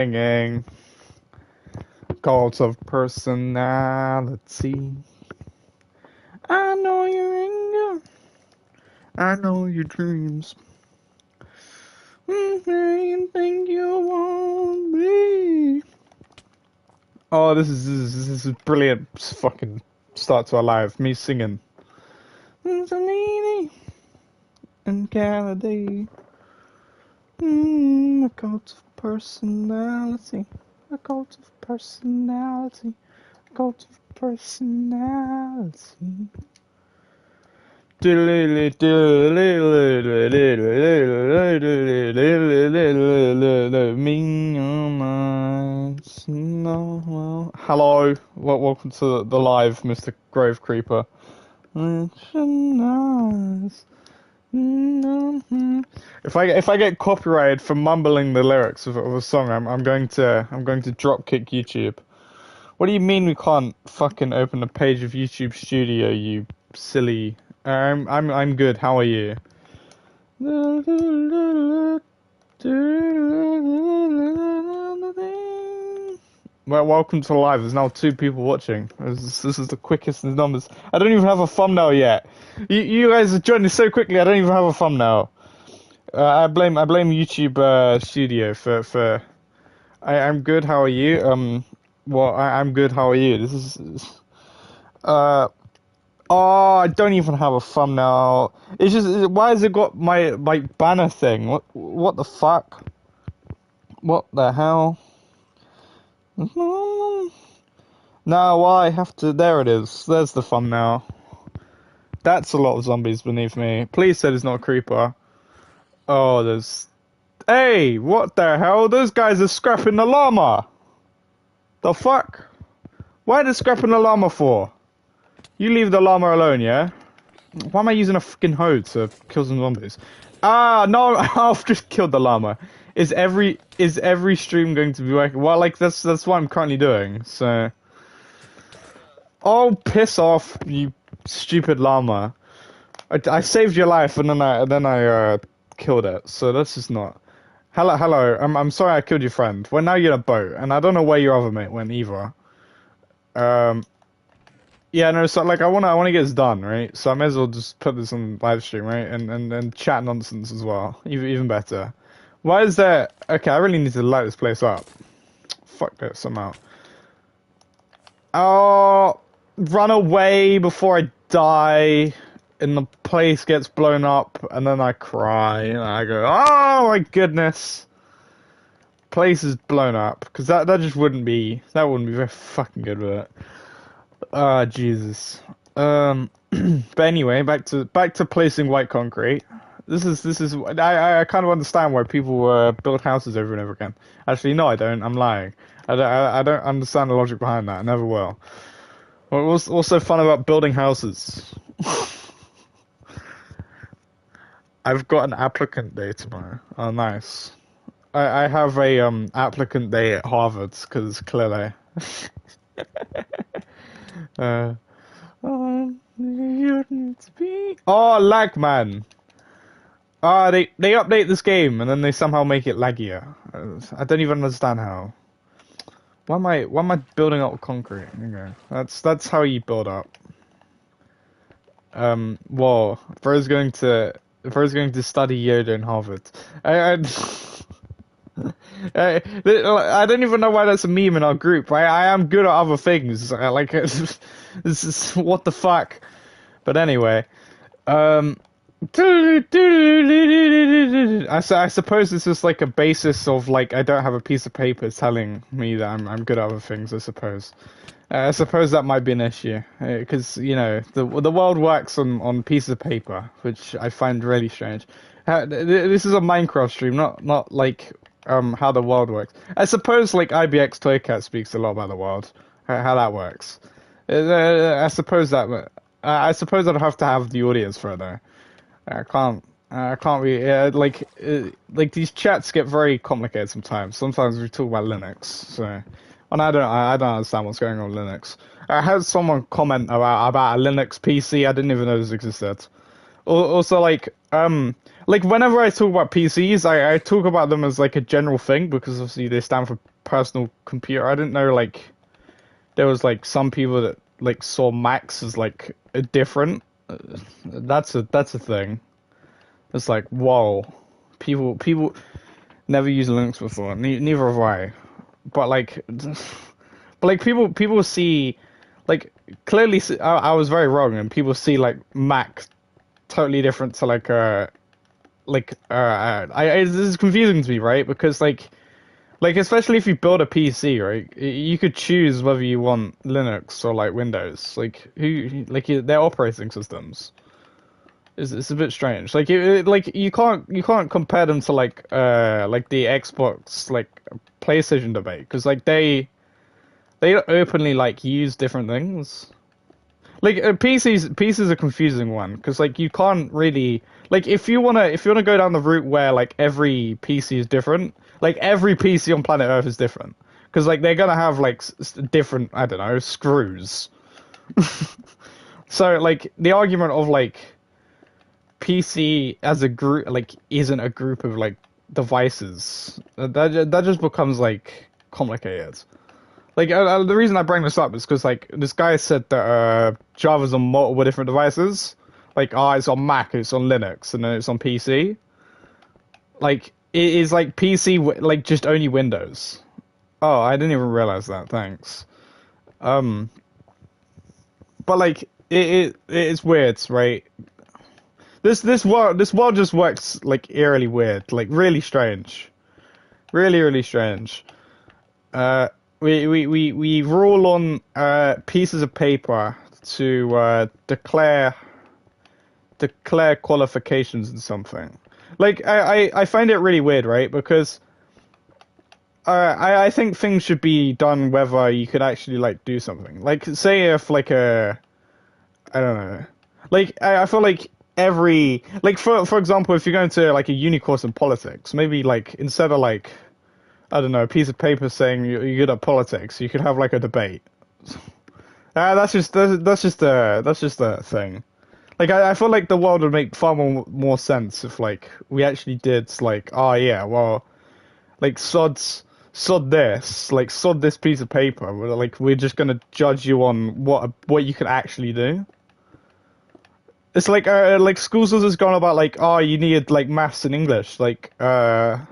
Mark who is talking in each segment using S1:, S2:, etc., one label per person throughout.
S1: Singing cult of personality. I know your anger. I know your dreams. You think you want me? Oh, this is a brilliant fucking start to our live. Me singing. Mussolini and Kennedy. A cult of personality. A cult of personality. A cult of personality. Me Hello, welcome to the live, Mr. Grave Creeper. If I get copyrighted for mumbling the lyrics of a song, I'm going to drop kick YouTube. What do you mean we can't fucking open a page of YouTube Studio, you silly? I'm good. How are you? Well, welcome to live. There's now 2 people watching. This is the quickest in numbers. I don't even have a thumbnail yet. You guys are joining so quickly. I don't even have a thumbnail. I blame YouTube Studio for. I'm good. How are you? Well, I'm good. How are you? This is. Oh, I don't even have a thumbnail. It's just, why has it got my banner thing? What the fuck? What the hell? Now why have to? There it is. There's the thumbnail. That's a lot of zombies beneath me. Please say there's not a creeper. Oh, there's. Hey, what the hell? Those guys are scrapping the llama. The fuck? Why are they scrapping the llama for? You leave the llama alone, yeah? Why am I using a fucking hoe to kill some zombies? Ah, no, I've just killed the llama. Is every stream going to be working? Well, like that's what I'm currently doing. So, oh, piss off, you stupid llama! I saved your life and then I killed it. So that's just not. Hello. I'm sorry I killed your friend. Well, now you're in a boat, and I don't know where your other mate went either. Yeah, no, so like I wanna get this done, right? So I may as well just put this on live stream, right? And chat nonsense as well. Even better. Why is there? Okay, I really need to light this place up. Fuck this somehow. Oh, run away before I die, and the place gets blown up, and then I cry, and I go, oh my goodness. Place is blown up, because that just wouldn't be very fucking good with it. Ah, Jesus. But anyway, back to placing white concrete. This is I kind of understand why people build houses over and over again. Actually, no, I don't. I'm lying. I don't understand the logic behind that. I never will. What's also fun about building houses? I've got an applicant day tomorrow. Oh, nice. I have a applicant day at Harvard because clearly. You need to be. Oh, lag, man. They update this game and then they somehow make it laggier. I don't even understand how. Why am I building up concrete? Okay. That's how you build up. Well, bro's going to study Yoda in Harvard. I don't even know why that's a meme in our group. I am good at other things. Like this is what the fuck. But anyway, I suppose this is like a basis of like I don't have a piece of paper telling me that I'm good at other things. I suppose that might be an issue because you know the world works on pieces of paper, which I find really strange. This is a Minecraft stream, not like how the world works. I suppose like IBX Toycat speaks a lot about the world, how that works. I suppose I'd have to have the audience for it though. I can't really like these chats get very complicated sometimes. Sometimes we talk about Linux, so and I don't understand what's going on with Linux. I had someone comment about a Linux PC. I didn't even know this existed. Also, like whenever I talk about PCs, I talk about them as like a general thing because obviously they stand for personal computer. I didn't know like there was like some people that like saw Macs as like a different. That's a thing. It's like whoa, people never used Linux before. Neither have I. But like, but like people see like clearly. I was very wrong, and people see like Mac totally different to this is confusing to me, right? Because like especially if you build a PC, right? You could choose whether you want Linux or like Windows. Like who like their operating systems. It's a bit strange. Like like you can't compare them to like the Xbox like PlayStation debate because like they openly like use different things. Like PC's a confusing one because like you can't really like if you wanna go down the route where like every PC is different, like every PC on planet Earth is different because like they're gonna have like different I don't know screws. So like the argument of like PC as a group like isn't a group of like devices that just becomes like complicated. Like the reason I bring this up is because like this guy said that Java's on multiple different devices. Like, it's on Mac, it's on Linux, and then it's on PC. Like, it is like PC like just only Windows. Oh, I didn't even realize that. Thanks. Um, but like it's weird, right? This world just works like eerily weird, like really strange, really strange. Uh, we rule on pieces of paper to declare qualifications in something. Like I find it really weird, right? Because I think things should be done whether you could actually like do something. Like say if like I don't know. Like I feel like every like for example, if you're going to like a uni course in politics, maybe like instead of like I don't know, a piece of paper saying you're good at politics, you could have like a debate. That's just a thing. Like I feel like the world would make far more sense if like we actually did like oh yeah well like sod this piece of paper like we're just gonna judge you on what you can actually do. It's like schools has gone about like oh you need like maths and English like yeah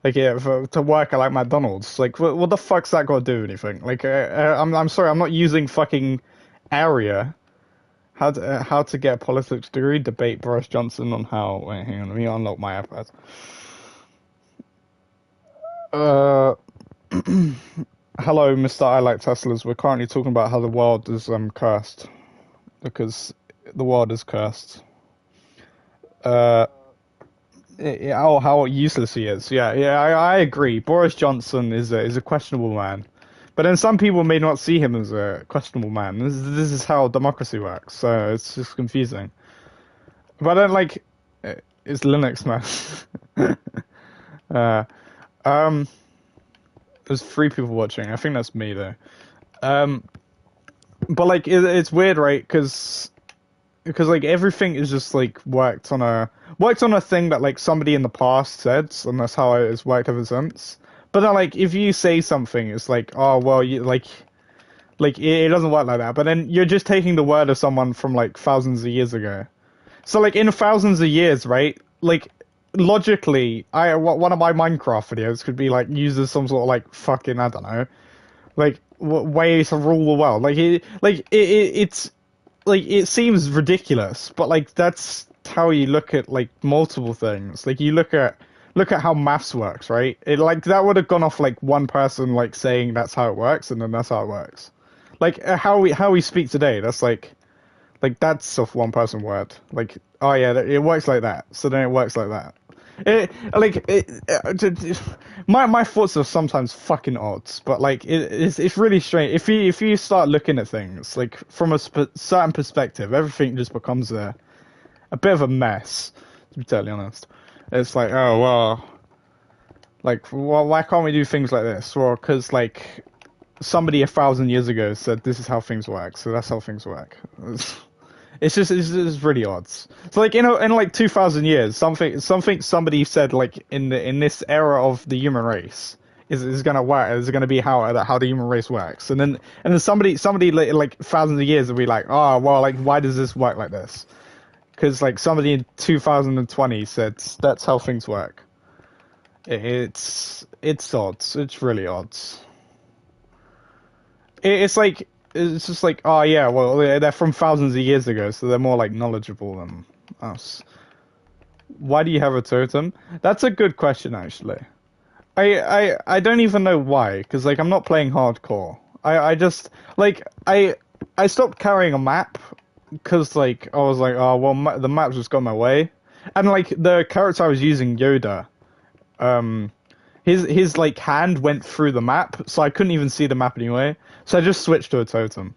S1: to work at like McDonald's like what the fuck's that got to do with anything like I'm sorry I'm not using fucking area. How to get a politics degree? Debate Boris Johnson on how. Wait, hang on. Let me unlock my iPad. Uh, hello, Mr. I like Teslas. We're currently talking about how the world is cursed because the world is cursed. Uh, oh, how useless he is. Yeah. I agree. Boris Johnson is a questionable man. But then some people may not see him as a questionable man. This is how democracy works, so it's just confusing. But then, like, it's Linux, man. uh, um, there's 3 people watching. I think that's me though. Um, but like, it's weird, right? Because like everything is just like worked on a thing that like somebody in the past said, and that's how it's worked ever since. But then, like, if you say something, it's like, oh well, you like it doesn't work like that. But then you're just taking the word of someone from like thousands of years ago. So like in thousands of years, right? Like logically, one of my Minecraft videos could be like used as some sort of like fucking I don't know, like way to rule the world. It's like it seems ridiculous, but like that's how you look at like multiple things. Like you look at how maths works, right? It like that would have gone off like one person like saying that's how it works, and then that's how it works. Like how we speak today, that's like that's of one person word. Like oh yeah, it works like that, so then it works like that. My thoughts are sometimes fucking odds, but like it's really strange. If you start looking at things like from a certain perspective, everything just becomes a bit of a mess. To be totally honest, it's like oh well, like why can't we do things like this? Well, because like somebody 1,000 years ago said this is how things work, so that's how things work. It's just really odd. So like in like 2,000 years, something somebody said like in this era of the human race is gonna work. Is gonna be how the human race works. And then somebody like thousands of years will be like, oh well, like why does this work like this? Because like somebody in 2020 said that's how things work. It's odds. It's really odds. It's like it's just like, oh yeah, well they're from thousands of years ago, so they're more like knowledgeable than us. Why do you have a totem? That's a good question, actually. I don't even know why, because like I'm not playing hardcore. I just like I stopped carrying a map because like I was like, oh well, the map just got in my way, and like the character I was using, Yoda, um, his like hand went through the map, so I couldn't even see the map anyway. So I just switched to a totem.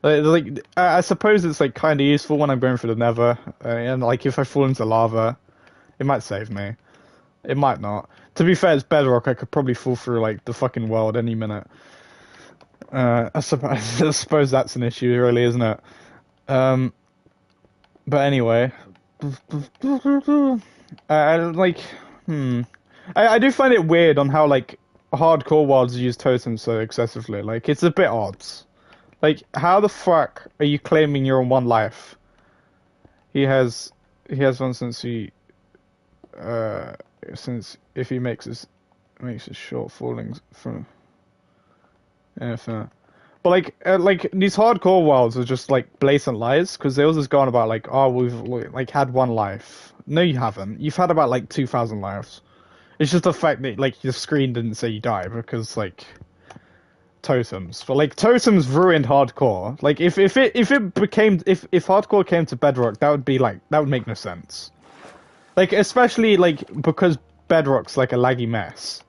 S1: Like I suppose it's like kind of useful when I'm going through the Nether, and like if I fall into lava, it might save me. It might not. To be fair, it's Bedrock. I could probably fall through like the fucking world any minute. I suppose that's an issue, really, isn't it? Um, but anyway, like, I do find it weird on how like hardcore worlds use totems so excessively. Like, it's a bit odd. Like, how the fuck are you claiming you're on one life? He has one uh, since if he makes his short fallings from infinite. But like these hardcore worlds are just like blatant lies because they all just go on about like, oh, we've like had one life. No, you haven't. You've had about like 2,000 lives. It's just the fact that like your screen didn't say you die because like totems. But like totems ruined hardcore. Like if hardcore came to Bedrock, that would make no sense. Like especially like because Bedrock's like a laggy mess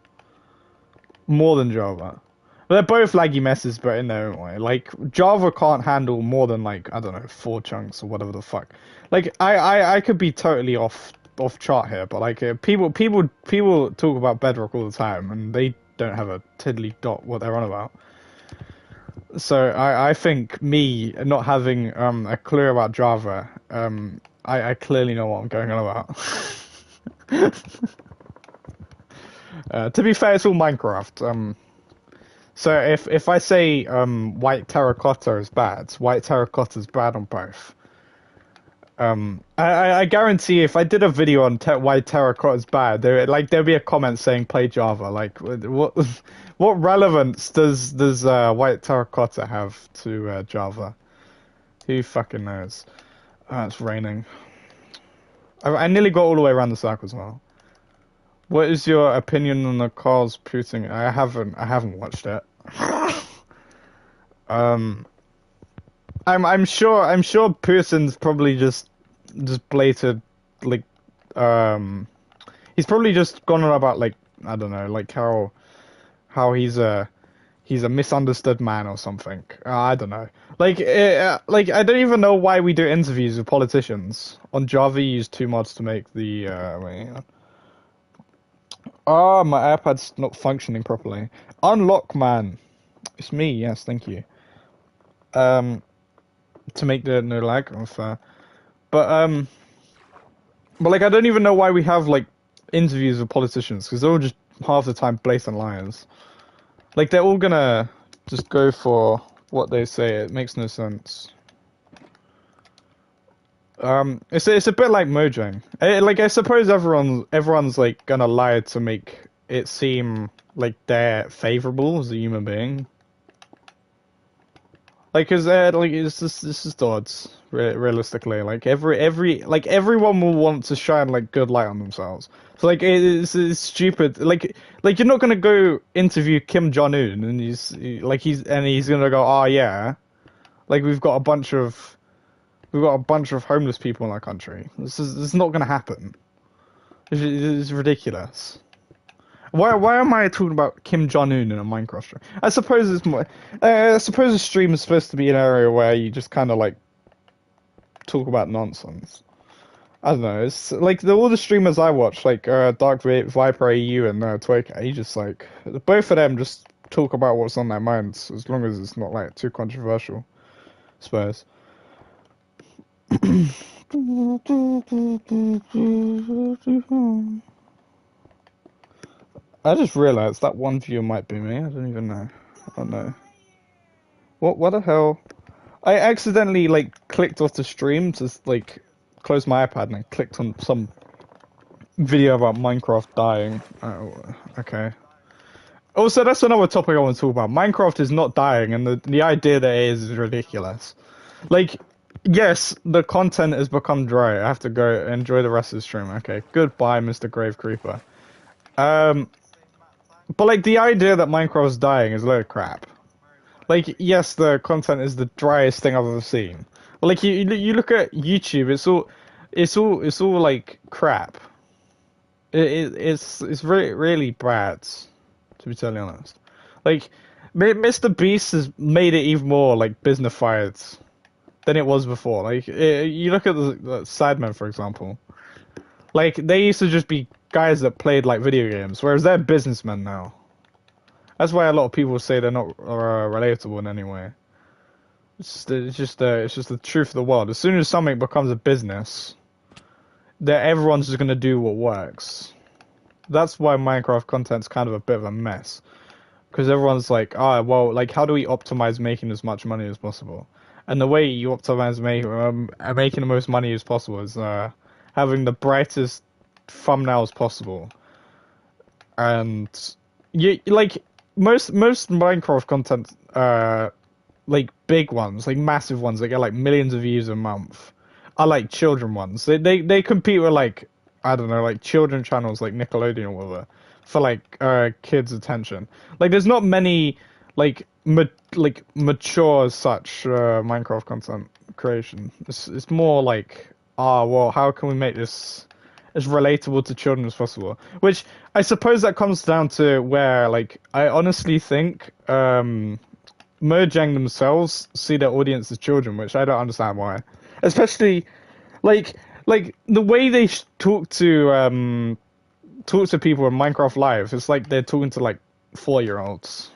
S1: more than Java. They're both laggy messes, but in their own way. Like Java can't handle more than like I don't know 4 chunks or whatever the fuck. Like I could be totally off chart here, but like people talk about Bedrock all the time, and they don't have a tiddly dot what they're on about. So I think me not having a clue about Java, I clearly know what I'm going on about. To be fair, it's all Minecraft. So if I say white terracotta is bad, white terracotta is bad on both. I guarantee if I did a video on why terracotta is bad, there'd be a comment saying play Java. Like what relevance does white terracotta have to Java? Who fucking knows? It's raining. I nearly got all the way around the circle as well. What is your opinion on the Carl's Putin? I haven't watched it. Um, I'm sure Putin's probably just blated like he's probably just gone on about like I don't know like how he's a misunderstood man or something. I don't know. Like I don't even know why we do interviews with politicians on Java. You use 2 mods to make the wait, hang on. Ah, my iPad's not functioning properly. Unlock man. It's me, yes, thank you. Um, to make the no lag unfair. But but like I don't even know why we have like interviews with politicians because they're all just half the time blatant liars. Like they're all gonna just go for what they say. It makes no sense. It's a bit like Mojang. Like I suppose everyone's like gonna lie to make it seem like they're favorable as a human being. Like, cause like this is odds realistically. Like everyone will want to shine like good light on themselves. So like it's stupid. Like you're not gonna go interview Kim Jong Un and he's gonna go, oh yeah, like we've got a bunch of homeless people in our country. This is not gonna happen. It's ridiculous. Why am I talking about Kim Jong Un in a Minecraft stream? I suppose it's more. I suppose a stream is supposed to be an area where you just kind of like talk about nonsense. I don't know. It's like all the streamers I watch, like Dark Viper AU and Twoka, just like both of them just talk about what's on their minds, as long as it's not like too controversial. I suppose. I just realized that one viewer might be me. I don't even know. I don't know. What the hell? I accidentally like clicked off the stream to like close my iPad and I clicked on some video about Minecraft dying. Oh, okay. Also, that's another topic I want to talk about. Minecraft is not dying, and the idea that it is ridiculous. Like, yes, the content has become dry. I have to go enjoy the rest of the stream. Okay, goodbye, Mr. Grave Creeper. Um, but like the idea that Minecraft's dying is a load of crap. Like, yes, the content is the driest thing I've ever seen. But like you look at YouTube, it's all like crap. It's really really bad, to be totally honest. Like, Mr. Beast has made it even more like businessified than it was before. Like, you look at the Sidemen, for example. Like, they used to just be guys that played like video games, whereas they're businessmen now. That's why a lot of people say they're not relatable in any way. It's just the truth of the world. As soon as something becomes a business, that everyone's just gonna do what works. That's why Minecraft content's kind of a bit of a mess. Because everyone's like, well, like, how do we optimize making as much money as possible? And the way you optimize making the most money as possible is having the brightest thumbnails possible. And you like most Minecraft content, like big ones, like massive ones that get like millions of views a month, are like children ones. They compete with like, I don't know, like children channels like Nickelodeon or whatever for like kids' attention. Like there's not many like like mature as such Minecraft content creation. It's more like, well, how can we make this as relatable to children as possible? Which I suppose that comes down to where like I honestly think Mojang themselves see their audience as children, which I don't understand why. Especially like the way they talk to people in Minecraft Live. It's like they're talking to like 4-year-olds.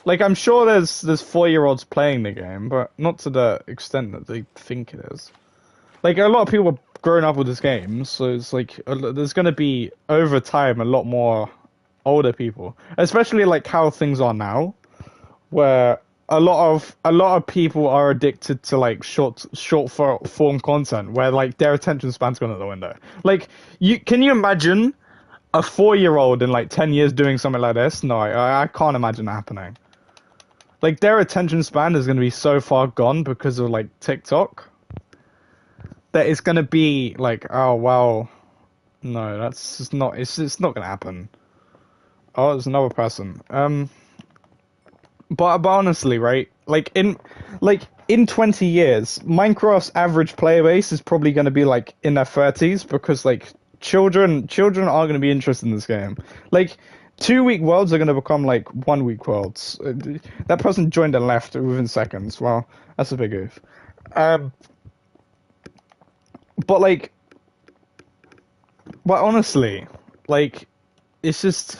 S1: Like I'm sure there's 4-year-olds playing the game, but not to the extent that they think it is. Like a lot of people have grown up with this game, so it's like there's gonna be over time a lot more older people, especially like how things are now, where a lot of people are addicted to like short form content, where like their attention span's gone out the window. Like, can you imagine a 4-year-old in like 10 years doing something like this? No, I can't imagine that happening. Like their attention span is going to be so far gone because of like TikTok that it's going to be like, oh well, no, that's just not. It's not going to happen. Oh, there's another person. But honestly, right? Like in 20 years, Minecraft's average player base is probably going to be like in their 30s because like children aren't going to be interested in this game. Like 2-week worlds are going to become like 1-week worlds. That person joined and left within seconds. Well, that's a big oof. Um, but like, but honestly, like, it's just.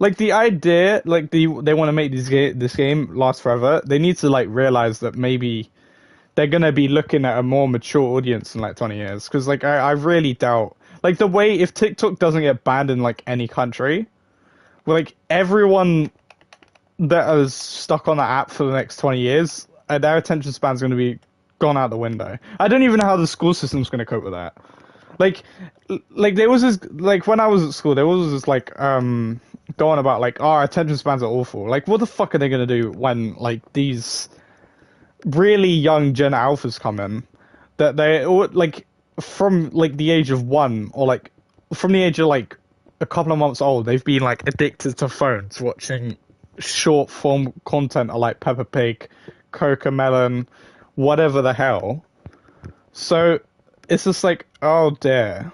S1: Like the idea, like they want to make this game last forever. They need to like realize that maybe they're gonna be looking at a more mature audience in like 20 years. Because like I really doubt, like the way if TikTok doesn't get banned in like any country, well, like everyone that is stuck on that app for the next 20 years, their attention span's gonna be gone out the window. I don't even know how the school system's gonna cope with that. Like, like there was this like when I was at school, there was this like going about like, oh, our attention spans are awful. Like, what the fuck are they gonna do when like these really young Gen Alphas come in that they like from like the age of 1 or like from the age of like a couple of months old, they've been like addicted to phones, watching short form content like Peppa Pig, Cocomelon, whatever the hell. So it's just like, oh dear.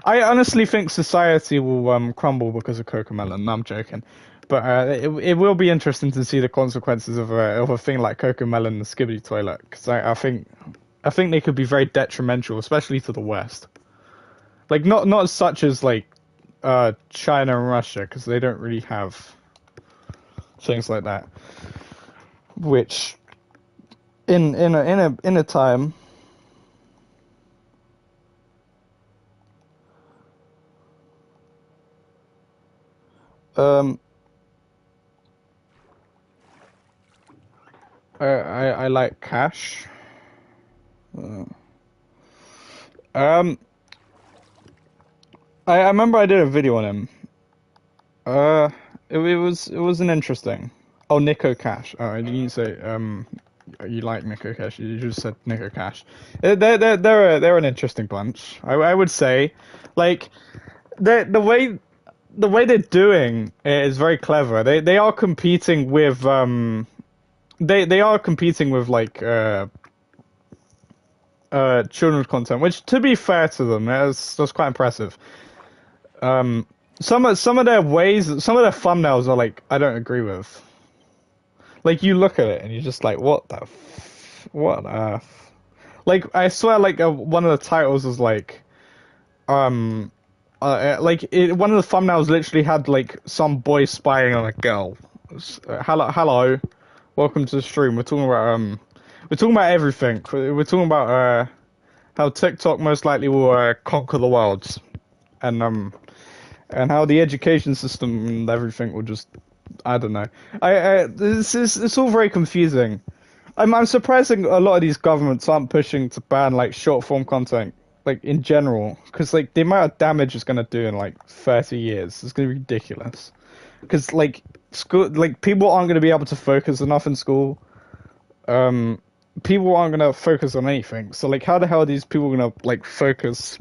S1: I honestly think society will crumble because of Cocomelon. No, I'm joking, but it will be interesting to see the consequences of a thing like Cocomelon and the Skibidi Toilet, because I think they could be very detrimental, especially to the West. Like not as such as like China and Russia, because they don't really have things like that. Which in a time. Um, I like Cash. Uh, um, I remember I did a video on him. Uh, it wasn't interesting. Oh, Nico Cash. Oh, you didn't say you like Nico Cash. You just said Nico Cash. They're an interesting bunch. I would say, like the way they're doing it is very clever. They are competing with they are competing with like children's content, which to be fair to them, that's quite impressive. Um, some of their ways, some of their thumbnails are like I don't agree with. Like you look at it and you're just like, what on earth? Like I swear, like one of the titles was like, um, one of the thumbnails literally had like some boy spying on a girl. Hello, welcome to the stream. We're talking about everything. We're talking about how TikTok most likely will conquer the world, and and how the education system and everything will just, I don't know. It's all very confusing. I'm surprised a lot of these governments aren't pushing to ban like short form content, like in general, because like the amount of damage it's gonna do in like 30 years is gonna be ridiculous. Because like school, like people aren't gonna be able to focus enough in school. Um, People aren't gonna focus on anything. So like, how the hell are these people gonna like focus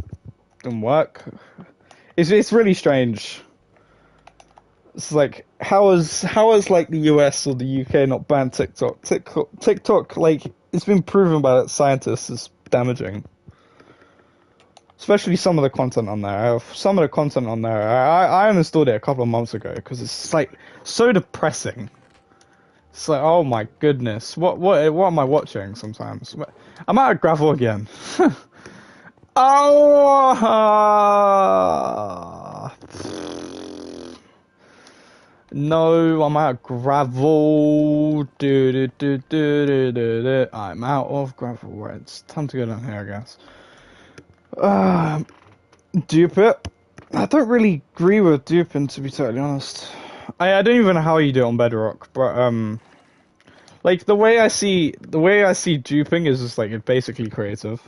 S1: and work? It's really strange. It's like how is like the US or the UK not banned TikTok? TikTok like it's been proven by scientists is damaging. Especially some of the content on there. Some of the content on there, I uninstalled it a couple of months ago because it's like so depressing. It's like, oh my goodness, what am I watching sometimes? I'm out of gravel again. Oh, no, I'm out of gravel. I'm out of gravel. Right, it's time to go down here, I guess. Dupe it. I don't really agree with duping, to be totally honest. I don't even know how you do it on Bedrock, but like the way I see duping is just like it's basically creative.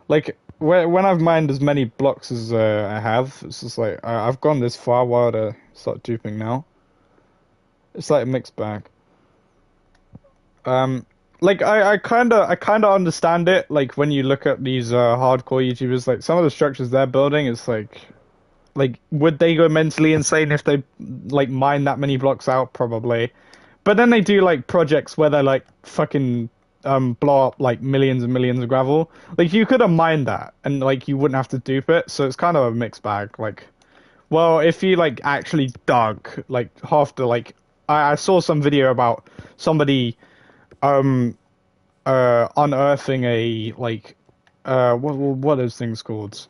S1: Like when I've mined as many blocks as I have, it's just like I've gone this far. Why to start duping now? It's like a mixed bag. Like I kinda understand it. Like when you look at these hardcore YouTubers, like some of the structures they're building, it's like would they go mentally insane if they like mine that many blocks out? Probably. But then they do like projects where they like fucking blow up like millions and millions of gravel. Like you could have mined that and like you wouldn't have to dupe it. So it's kind of a mixed bag. Like, well, if you like actually dug like half the like I saw some video about somebody um unearthing a like what are those things called?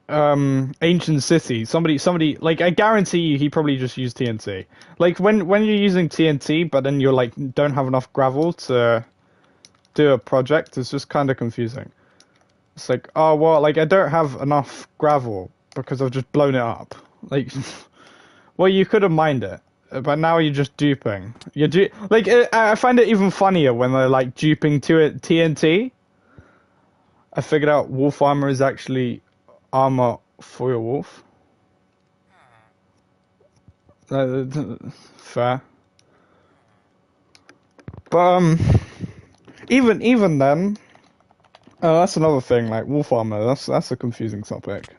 S1: Ancient city. Somebody like I guarantee you he probably just used TNT. Like when you're using TNT but then you're like don't have enough gravel to do a project, it's just kind of confusing. It's like, oh well, like I don't have enough gravel because I've just blown it up. Like well, you could have mined it, but now you're just duping. Like I find it even funnier when they're like duping to it TNT. I figured out wolf armor is actually armor for your wolf. Fair. But even then, that's another thing. Like wolf armor, that's a confusing topic.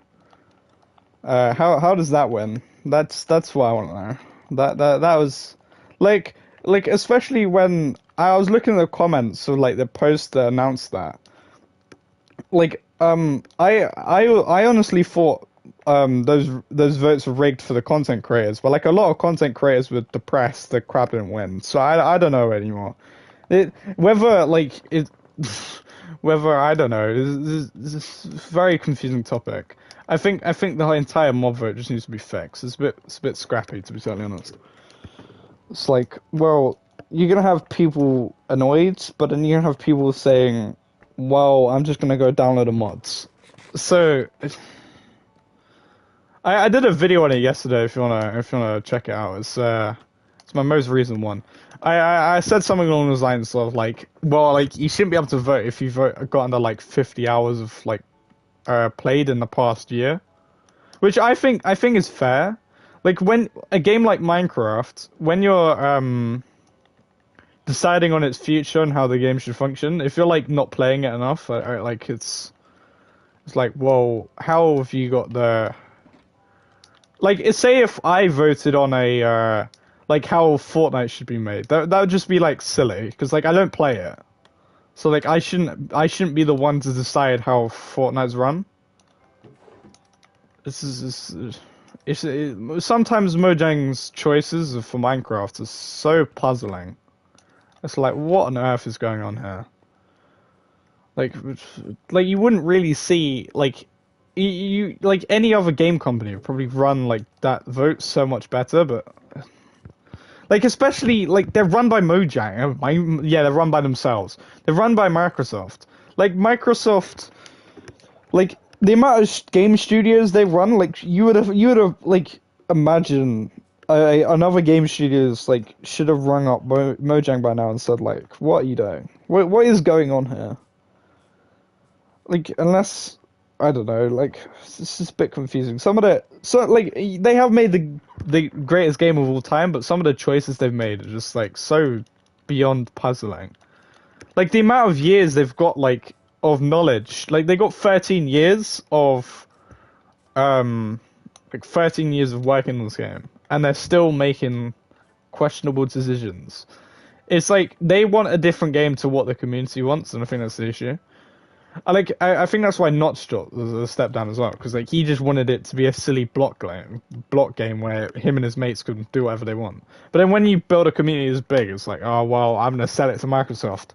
S1: How does that win? That's what I want to know. That was like especially when I was looking at the comments of like the post that announced that. Like I honestly thought those votes were rigged for the content creators, but like a lot of content creators were depressed that crap didn't win. So I don't know anymore. Whether like it whether I don't know. This is a very confusing topic. I think the entire mob vote just needs to be fixed. It's a bit scrappy, to be totally honest. It's like, well, you're gonna have people annoyed, but then you're gonna have people saying, well, I'm just gonna go download the mods. So I did a video on it yesterday. If you wanna check it out, it's my most recent one. I said something along those lines of like, well, like you shouldn't be able to vote if you got under like 50 hours of like played in the past year, which I think is fair. Like when a game like Minecraft, when you're deciding on its future and how the game should function, if you're like not playing it enough, like it's like, well, how have you got the like? Say if I voted on a like how Fortnite should be made, that would just be like silly because like I don't play it, so like I shouldn't be the one to decide how Fortnite's run. This is sometimes Mojang's choices for Minecraft are so puzzling. It's like, what on earth is going on here? Like, like you wouldn't really see like you like any other game company would probably run like that vote so much better, but like especially like they're run by Mojang. Yeah, they're run by themselves. They're run by Microsoft. Like Microsoft, like the amount of game studios they run, like you would have like imagine another game studios like should have rung up Mojang by now and said like, what are you doing? What is going on here? Like unless I don't know, like this is a bit confusing. Like they have made the greatest game of all time, but some of the choices they've made are just like so beyond puzzling. Like the amount of years they've got like of knowledge, like they got 13 years of like 13 years of working on this game, and they're still making questionable decisions. It's like they want a different game to what the community wants, and I think that's the issue. I think that's why Notch got the step down as well, because like he just wanted it to be a silly block game where him and his mates could do whatever they want. But then when you build a community as big, it's like, oh well, I'm gonna sell it to Microsoft.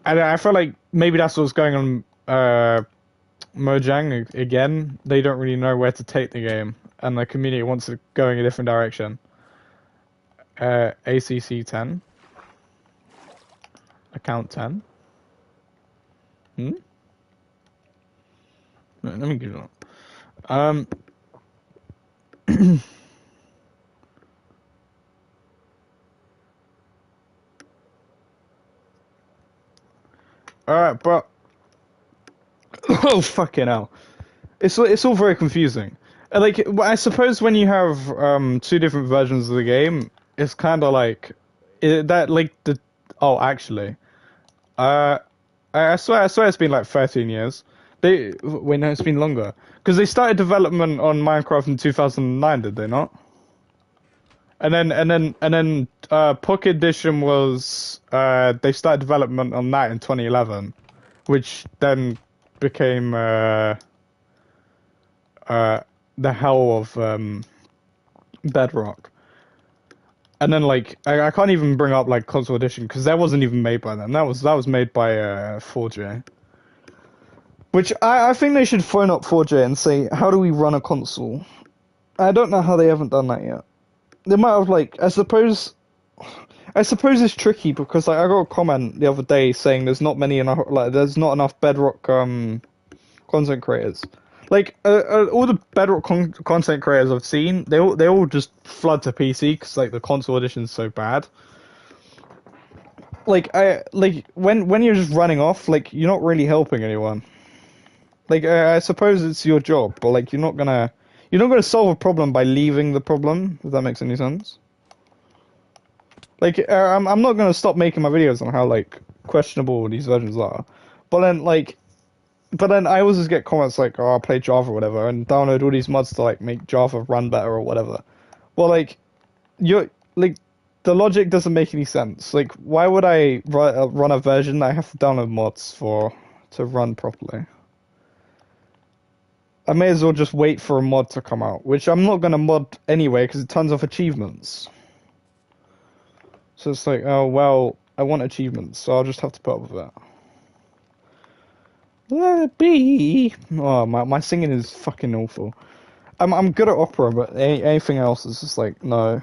S1: And I feel like maybe that's what's going on. Mojang again, they don't really know where to take the game, and the community wants it going a different direction. ACC 10, account 10. Hmm. Let me get it up. All right, but oh fucking hell, it's all very confusing. Like I suppose when you have two different versions of the game, it's kind of like that like the oh actually uh I swear it's been like 13 years. They wait no, it's been longer because they started development on Minecraft in 2009, did they not? And then Pocket Edition was they started development on that in 2011, which then became the hell of Bedrock. And then like I can't even bring up like Console Edition because that wasn't even made by them. That was made by 4J. Which I think they should phone up 4J and say, how do we run a console? I don't know how they haven't done that yet. They might have like I suppose it's tricky because like I got a comment the other day saying there's not enough Bedrock content creators. Like all the Bedrock content creators I've seen, they all just flood to PC because like the console edition is so bad. Like when you're just running off, like you're not really helping anyone. Like I suppose it's your job, but like you're not gonna solve a problem by leaving the problem. If that makes any sense. Like I'm not gonna stop making my videos on how like questionable these versions are, but then I always just get comments like, "Oh, I play Java or whatever," and download all these mods to like make Java run better or whatever. Well, like you're like the logic doesn't make any sense. Like, why would I run a version that I have to download mods for to run properly? I may as well just wait for a mod to come out, which I'm not gonna mod anyway because it turns off achievements. So it's like, oh well, I want achievements, so I'll just have to put up with that. Let it be. Oh, my singing is fucking awful. I'm good at opera, but anything else is just like no.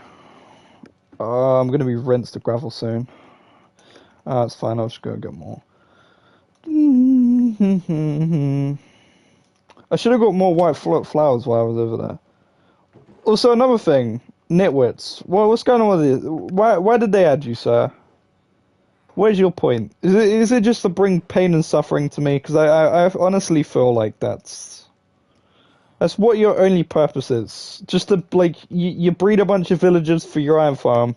S1: I'm gonna be rinsed to gravel soon. It's fine. I'll just go get more. I should have got more white flowers while I was over there. Also, another thing, nitwits. What's going on with it? Why did they add you, sir? Where's your point? Is it just to bring pain and suffering to me? Because I honestly feel like that's what your only purpose is. Just to like you breed a bunch of villagers for your iron farm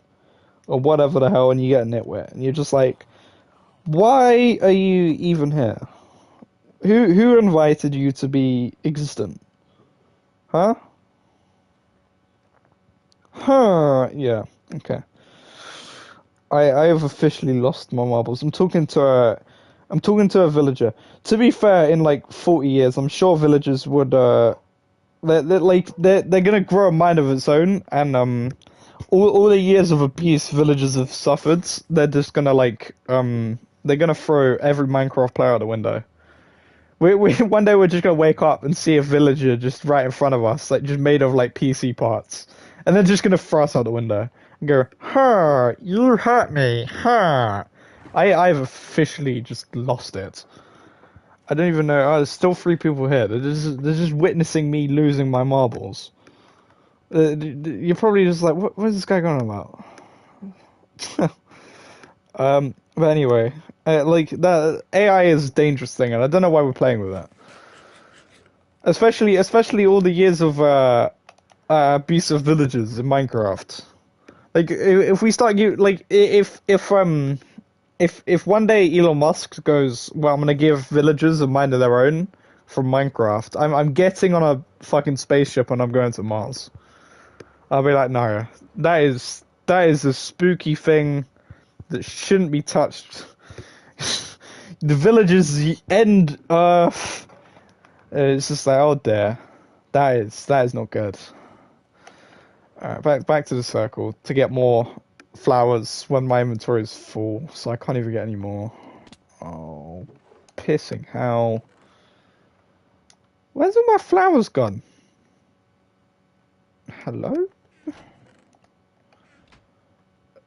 S1: or whatever the hell, and you get a nitwit, and you're just like, why are you even here? Who invited you to be existent? Huh? Huh? Yeah. Okay. I have officially lost my marbles. I'm talking to a villager. To be fair, in like 40 years, I'm sure villagers would they're gonna grow a mind of its own, and all the years of abuse villagers have suffered, they're just gonna they're gonna throw every Minecraft player out the window. We one day we're just gonna wake up and see a villager just right in front of us, like just made of like PC parts, and they're just gonna throw us out the window and go, "Huh, you hurt me, huh?" I've officially just lost it. I don't even know. Oh, there's still three people here. They're just witnessing me losing my marbles. You're probably just like, what is this guy going on about? But anyway, like that AI is a dangerous thing, and I don't know why we're playing with that. Especially all the years of abuse of villages in Minecraft. Like if we start like if one day Elon Musk goes, well, I'm gonna give villagers a mind of their own from Minecraft. I'm getting on a fucking spaceship and I'm going to Mars. I'll be like, no, that is a spooky thing that shouldn't be touched. The villagers end Earth. It's just like, oh dear, that is not good. Alright, back to the circle to get more flowers when my inventory is full, so I can't even get any more. Oh, pissing hell. Where's all my flowers gone? Hello?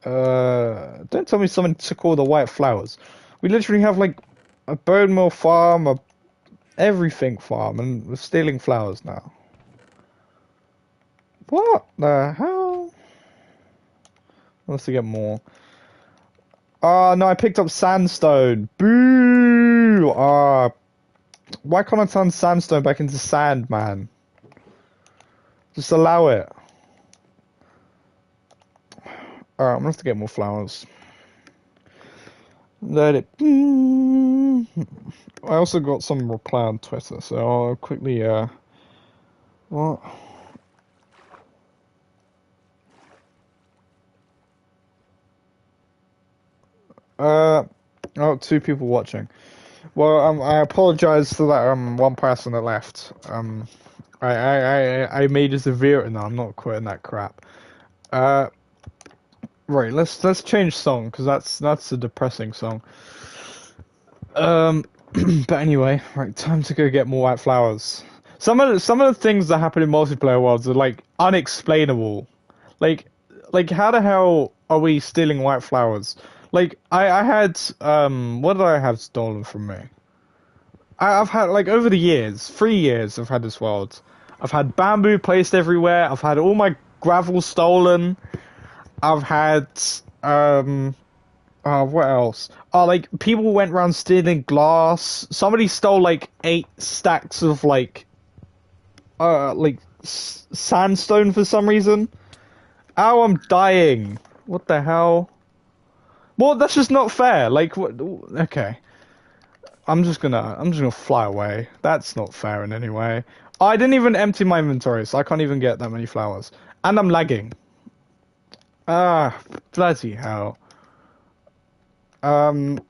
S1: Don't tell me someone took all the white flowers. We literally have like a bone meal farm, a everything farm, and we're stealing flowers now. What the hell? Let's get more. Oh no, I picked up sandstone. Boo! Why can't I turn sandstone back into sand, man? Just allow it. Alright, I'm gonna have to get more flowers. Let it. I also got some reply on Twitter, so I'll quickly, what? Oh, two people watching. Well, I apologize to that one person that left. I made a severe, and no, I'm not quitting that crap. Right, let's change song because that's a depressing song. But anyway, right, time to go get more white flowers. Some of the things that happen in multiplayer worlds are like unexplainable. Like how the hell are we stealing white flowers? Like I had what did I have stolen from me? I've had like over the years, 3 years I've had this world. I've had bamboo placed everywhere. I've had all my gravel stolen. I've had what else? Oh, like people went around stealing glass. Somebody stole like 8 stacks of sandstone for some reason. Oh, I'm dying. What the hell? Well, that's just not fair. Like, what? Okay, I'm just gonna fly away. That's not fair in any way. I didn't even empty my inventory, so I can't even get that many flowers, and I'm lagging. Ah, bloody hell. All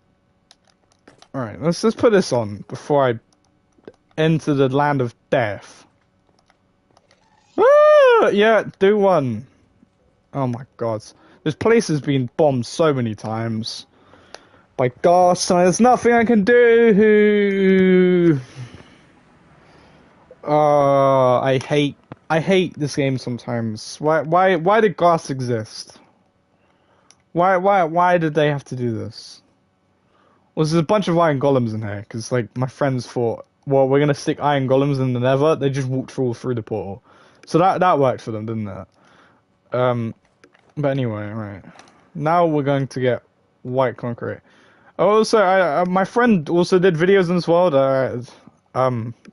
S1: right, let's put this on before I enter the land of death. Ah, yeah, do one. Oh my god, this place has been bombed so many times by ghasts, and there's nothing I can do. I hate this game sometimes. Why did ghasts exist? Why did they have to do this? Well, there's a bunch of iron golems in here because like my friends thought well, we're gonna stick iron golems in the Nether. They just walked through the portal, so that worked for them, didn't it? But anyway, right now we're going to get white concrete. Also, my friend also did videos in this world.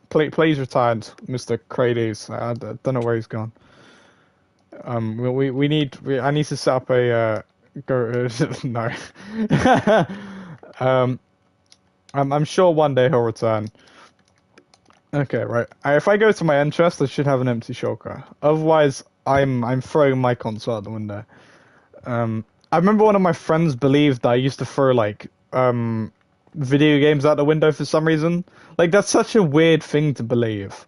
S1: Plays retired, Mr. Crades. I don't know where he's gone. I need to set up a go. No. um, I'm sure one day he'll return. Okay, right. If I go to my end chest, I should have an empty shulker. Otherwise, I'm throwing my console out the window. I remember one of my friends believed that I used to throw like video games out the window for some reason. Like that's such a weird thing to believe.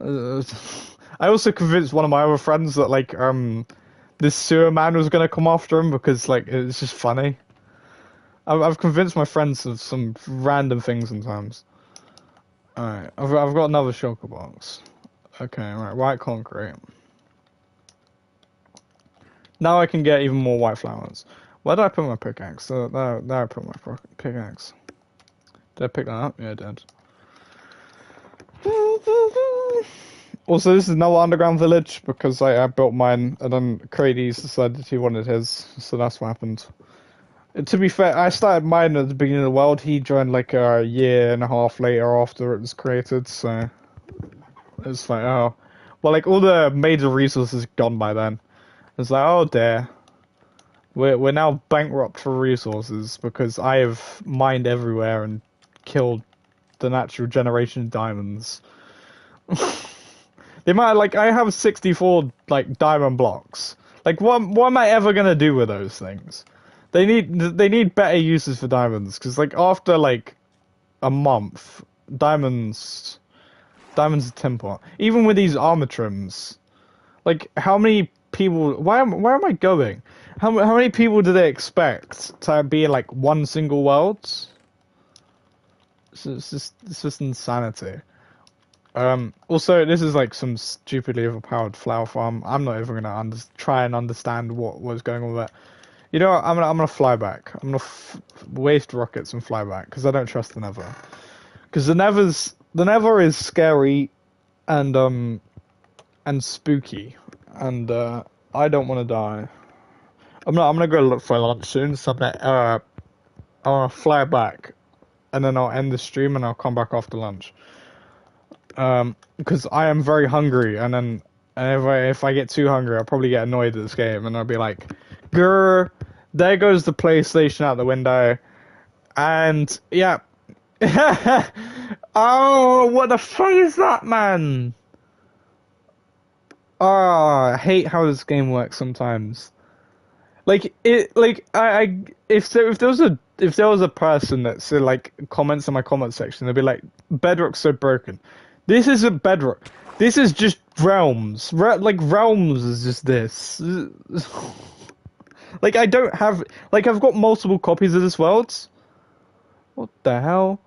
S1: I also convinced one of my other friends that like this sewer man was gonna come after him because like it's just funny. I've convinced my friends of some random things sometimes. Alright, I've got another shulker box. Okay, right, white concrete. Now I can get even more white flowers. Where did I put my pickaxe? There I put my pickaxe. Did I pick that up? Yeah, I did. Also, this is no underground village because I built mine and then Crades decided he wanted his, so that's what happened. To be fair, I started mine at the beginning of the world. He joined like a year and a half later after it was created, so it's like, oh, well, like all the major resources gone by then. It's like, oh dear, we're now bankrupt for resources because I have mined everywhere and killed the natural generation of diamonds. The amount, like, I have 64 like diamond blocks. Like, what am I ever gonna do with those things? They need better uses for diamonds because like after like a month, diamonds are temper. Even with these armor trims, like how many people? Where am I going? How many people do they expect to be in like one single world? It's just insanity. Also, this is like some stupidly overpowered flower farm. I'm not even gonna try and understand what was going on with that. You know what? I'm gonna fly back. I'm gonna waste rockets and fly back because I don't trust the Nether. Because the Nether is scary, and spooky, and I don't want to die. I'm gonna go look for lunch soon. So I'm gonna fly back, and then I'll end the stream and I'll come back after lunch. Because I am very hungry, and if I get too hungry, I'll probably get annoyed at this game, and I'll be like, grr, there goes the PlayStation out the window, and yeah. Oh, what the fuck is that, man? Oh, I hate how this game works sometimes. Like if there was a person that said like comments in my comment section, they'd be like, Bedrock's so broken. This isn't Bedrock. This is just Realms. Like Realms is just this. Like I don't have like I've got multiple copies of this world. What the hell?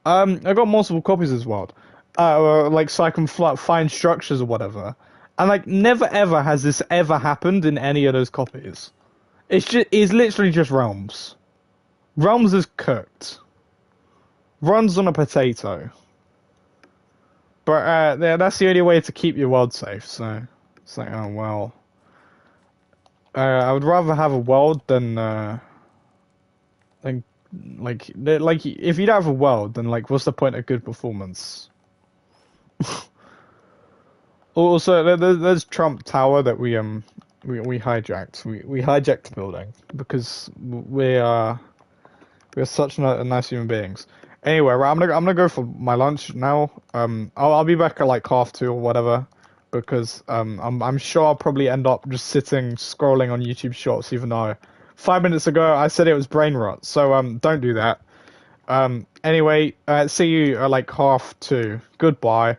S1: I got multiple copies of this world. Like so I can find structures or whatever. And like never ever has this ever happened in any of those copies. It's literally just Realms. Realms is cooked. Runs on a potato. But yeah, that's the only way to keep your world safe. So it's like, oh well. I would rather have a world than like if you don't have a world, then like what's the point of good performance? Also, there's Trump Tower that we hijacked. We hijacked the building because we're such nice human beings. Anyway, right, I'm gonna go for my lunch now. I'll be back at like 2:30 or whatever, because I'm sure I'll probably end up just sitting scrolling on YouTube Shorts, even though 5 minutes ago I said it was brain rot. So don't do that. Anyway, see you at like 2:30. Goodbye.